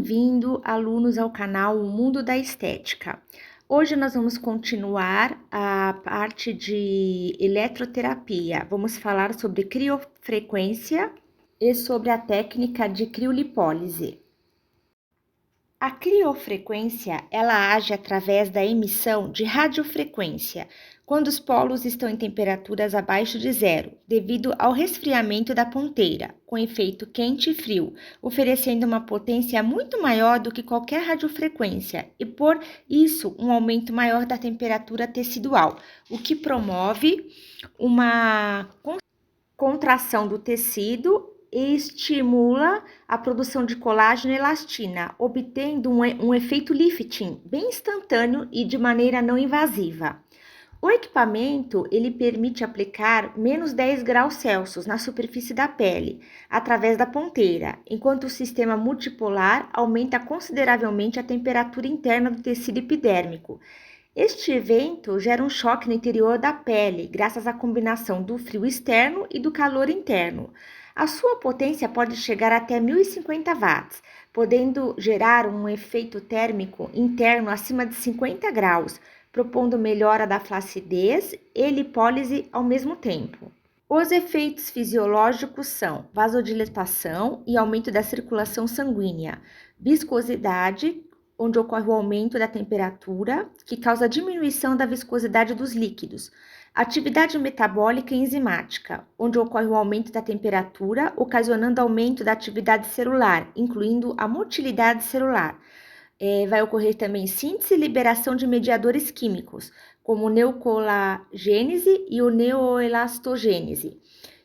Bem-vindo, alunos, ao canal O Mundo da Estética. Hoje nós vamos continuar a parte de eletroterapia. Vamos falar sobre criofrequência e sobre a técnica de criolipólise. A criofrequência, ela age através da emissão de radiofrequência, quando os polos estão em temperaturas abaixo de zero, devido ao resfriamento da ponteira, com efeito quente e frio, oferecendo uma potência muito maior do que qualquer radiofrequência e, por isso, um aumento maior da temperatura tecidual, o que promove uma contração do tecido e estimula a produção de colágeno e elastina, obtendo um efeito lifting bem instantâneo e de maneira não invasiva. O equipamento ele permite aplicar menos 10 graus Celsius na superfície da pele, através da ponteira, enquanto o sistema multipolar aumenta consideravelmente a temperatura interna do tecido epidérmico. Este evento gera um choque no interior da pele, graças à combinação do frio externo e do calor interno. A sua potência pode chegar até 1050 watts, podendo gerar um efeito térmico interno acima de 50 graus, propondo melhora da flacidez e lipólise ao mesmo tempo. Os efeitos fisiológicos são vasodilatação e aumento da circulação sanguínea, viscosidade, onde ocorre o aumento da temperatura, que causa diminuição da viscosidade dos líquidos. Atividade metabólica e enzimática, onde ocorre o aumento da temperatura, ocasionando aumento da atividade celular, incluindo a motilidade celular. Vai ocorrer também síntese e liberação de mediadores químicos, como neocolagênese e o neoelastogênese,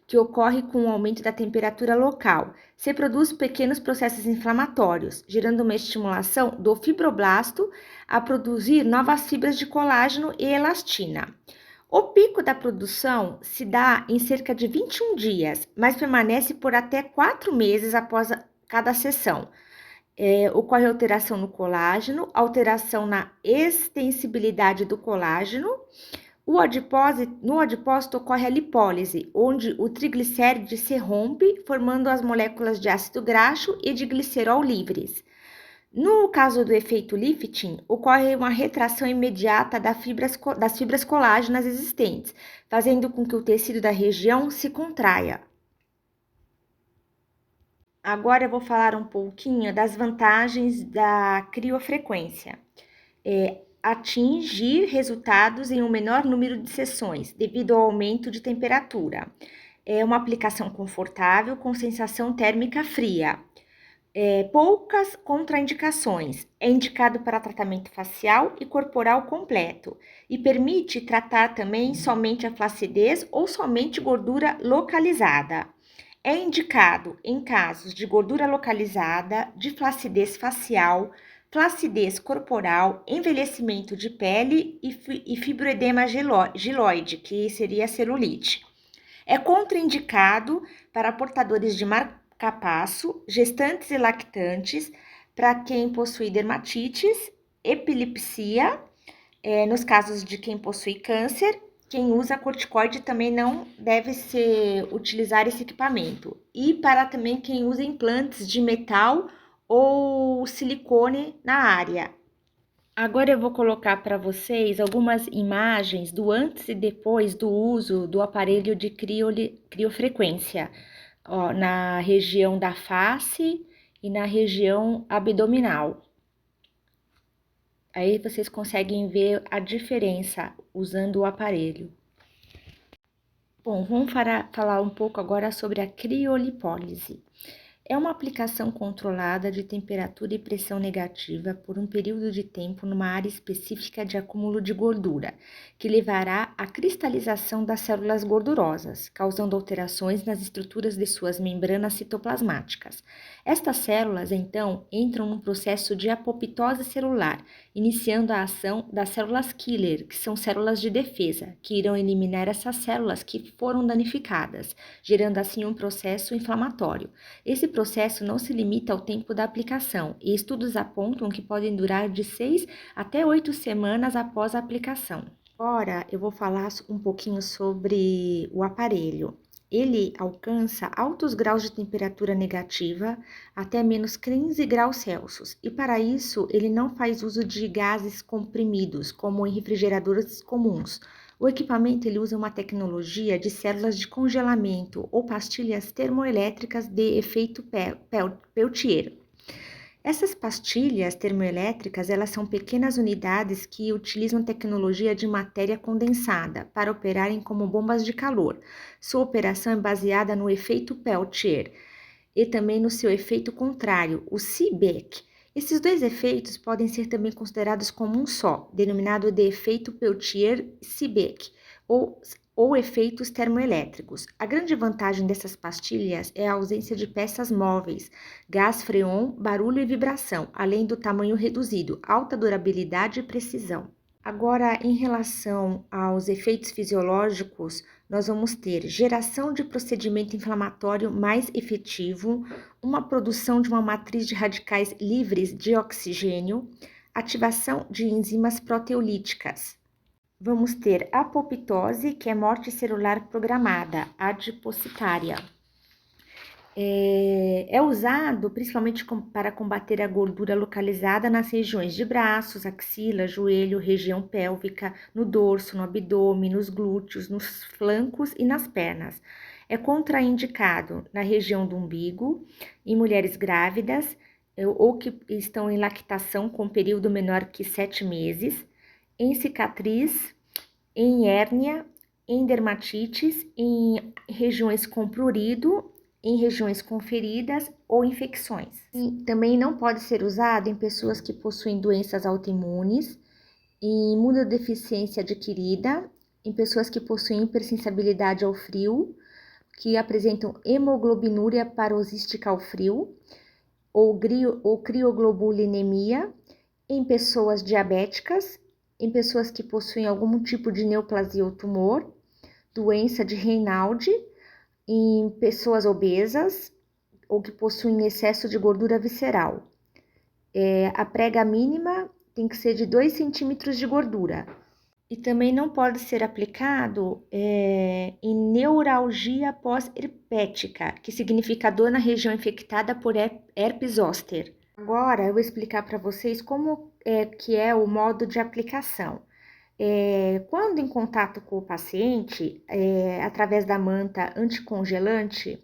que ocorre com o aumento da temperatura local. Se produz pequenos processos inflamatórios, gerando uma estimulação do fibroblasto a produzir novas fibras de colágeno e elastina. O pico da produção se dá em cerca de 21 dias, mas permanece por até 4 meses após cada sessão. Ocorre alteração no colágeno, alteração na extensibilidade do colágeno. No adipósito ocorre a lipólise, onde o triglicéride se rompe, formando as moléculas de ácido graxo e de glicerol livres. No caso do efeito lifting, ocorre uma retração imediata das fibras colágenas existentes, fazendo com que o tecido da região se contraia. Agora eu vou falar um pouquinho das vantagens da criofrequência. Atingir resultados em um menor número de sessões, devido ao aumento de temperatura. É uma aplicação confortável com sensação térmica fria. Poucas contraindicações. É indicado para tratamento facial e corporal completo e permite tratar também somente a flacidez ou somente gordura localizada. É indicado em casos de gordura localizada, de flacidez facial, flacidez corporal, envelhecimento de pele e fibroedema giloide, que seria a celulite. É contraindicado para portadores de marca-passo, gestantes e lactantes, para quem possui dermatites, epilepsia, nos casos de quem possui câncer. Quem usa corticoide também não deve utilizar esse equipamento. E para também quem usa implantes de metal ou silicone na área. Agora eu vou colocar para vocês algumas imagens do antes e depois do uso do aparelho de criofrequência, na região da face e na região abdominal. Aí vocês conseguem ver a diferença usando o aparelho. Bom, vamos falar um pouco agora sobre a criolipólise. É uma aplicação controlada de temperatura e pressão negativa por um período de tempo numa área específica de acúmulo de gordura, que levará à cristalização das células gordurosas, causando alterações nas estruturas de suas membranas citoplasmáticas. Estas células, então, entram num processo de apoptose celular, iniciando a ação das células killer, que são células de defesa, que irão eliminar essas células que foram danificadas, gerando assim um processo inflamatório. Esse processo não se limita ao tempo da aplicação, e estudos apontam que podem durar de 6 até 8 semanas após a aplicação. Agora eu vou falar um pouquinho sobre o aparelho. Ele alcança altos graus de temperatura negativa, até menos 15 graus Celsius, e para isso ele não faz uso de gases comprimidos, como em refrigeradores comuns. O equipamento ele usa uma tecnologia de células de congelamento ou pastilhas termoelétricas de efeito Peltier. Essas pastilhas termoelétricas, elas são pequenas unidades que utilizam tecnologia de matéria condensada para operarem como bombas de calor. Sua operação é baseada no efeito Peltier e também no seu efeito contrário, o Seebeck. Esses dois efeitos podem ser também considerados como um só, denominado de efeito Peltier-Seebeck, ou efeitos termoelétricos. A grande vantagem dessas pastilhas é a ausência de peças móveis, gás freon, barulho e vibração, além do tamanho reduzido, alta durabilidade e precisão. Agora, em relação aos efeitos fisiológicos, nós vamos ter geração de procedimento inflamatório mais efetivo, uma produção de uma matriz de radicais livres de oxigênio, ativação de enzimas proteolíticas. Vamos ter apoptose, que é morte celular programada, adipocitária. É usado principalmente para combater a gordura localizada nas regiões de braços, axila, joelho, região pélvica, no dorso, no abdômen, nos glúteos, nos flancos e nas pernas. É contraindicado na região do umbigo, em mulheres grávidas ou que estão em lactação com período menor que 7 meses, em cicatriz, em hérnia, em dermatites, em regiões com prurido, em regiões com feridas ou infecções. E também não pode ser usado em pessoas que possuem doenças autoimunes, em imunodeficiência adquirida, em pessoas que possuem hipersensibilidade ao frio, que apresentam hemoglobinúria paroxística ao frio, ou crioglobulinemia, em pessoas diabéticas, em pessoas que possuem algum tipo de neoplasia ou tumor, doença de Raynaud, em pessoas obesas ou que possuem excesso de gordura visceral. A prega mínima tem que ser de 2 centímetros de gordura. E também não pode ser aplicado em neuralgia pós-herpética, que significa dor na região infectada por herpes zoster. Agora eu vou explicar para vocês como que é o modo de aplicação. Quando em contato com o paciente, através da manta anticongelante,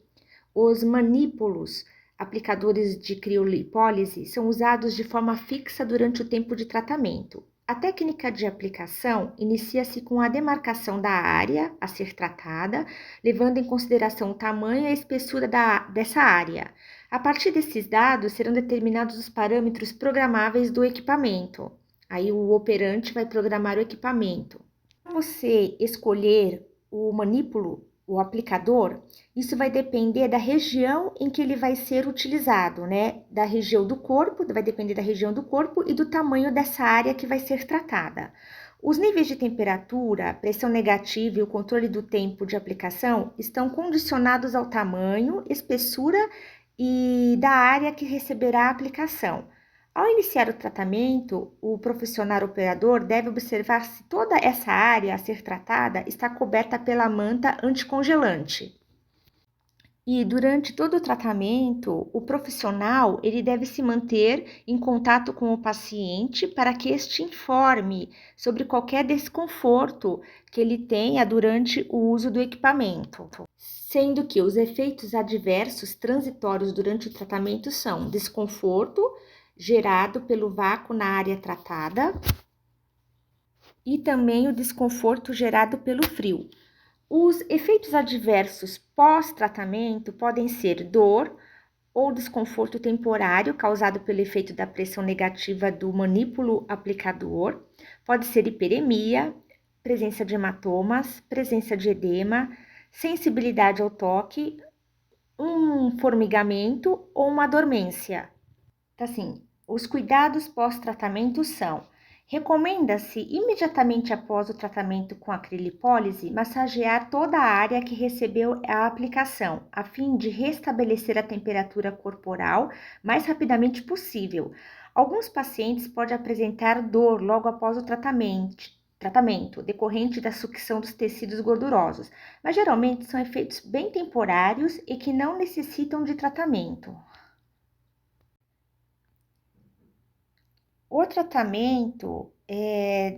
os manípulos, aplicadores de criolipólise, são usados de forma fixa durante o tempo de tratamento. A técnica de aplicação inicia-se com a demarcação da área a ser tratada, levando em consideração o tamanho e a espessura dessa área. A partir desses dados, serão determinados os parâmetros programáveis do equipamento. Aí o operante vai programar o equipamento. Para você escolher o manípulo, o aplicador, isso vai depender da região em que ele vai ser utilizado, né? Da região do corpo, vai depender da região do corpo e do tamanho dessa área que vai ser tratada. Os níveis de temperatura, pressão negativa e o controle do tempo de aplicação estão condicionados ao tamanho, espessura e da área que receberá a aplicação. Ao iniciar o tratamento, o profissional operador deve observar se toda essa área a ser tratada está coberta pela manta anticongelante. E durante todo o tratamento, o profissional ele deve se manter em contato com o paciente para que este informe sobre qualquer desconforto que ele tenha durante o uso do equipamento. Sendo que os efeitos adversos transitórios durante o tratamento são desconforto gerado pelo vácuo na área tratada e também o desconforto gerado pelo frio. Os efeitos adversos pós-tratamento podem ser dor ou desconforto temporário causado pelo efeito da pressão negativa do manípulo aplicador, pode ser hiperemia, presença de hematomas, presença de edema, sensibilidade ao toque, um formigamento ou uma dormência. Então, assim, os cuidados pós-tratamento são: recomenda-se imediatamente após o tratamento com acrilipólise massagear toda a área que recebeu a aplicação, a fim de restabelecer a temperatura corporal mais rapidamente possível. Alguns pacientes podem apresentar dor logo após o tratamento, tratamento decorrente da sucção dos tecidos gordurosos, mas geralmente são efeitos bem temporários e que não necessitam de tratamento. O tratamento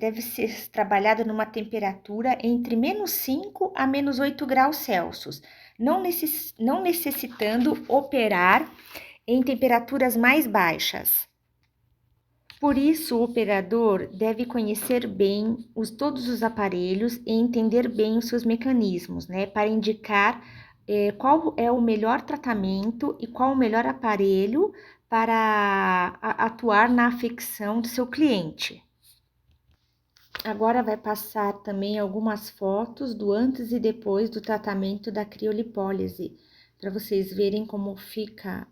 deve ser trabalhado numa temperatura entre -5 a -8 graus Celsius, não necessitando operar em temperaturas mais baixas. Por isso, o operador deve conhecer bem todos os aparelhos e entender bem os seus mecanismos, né, para indicar qual é o melhor tratamento e qual o melhor aparelho para atuar na afecção do seu cliente. Agora vai passar também algumas fotos do antes e depois do tratamento da criolipólise, para vocês verem como fica,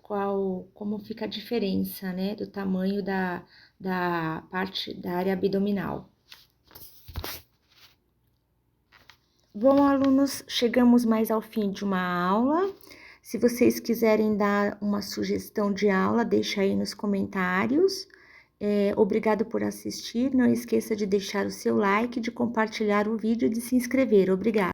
como fica a diferença, né, do tamanho da parte da área abdominal. Bom, alunos, chegamos mais ao fim de uma aula. Se vocês quiserem dar uma sugestão de aula, deixa aí nos comentários. Obrigado por assistir. Não esqueça de deixar o seu like, de compartilhar o vídeo e de se inscrever. Obrigada.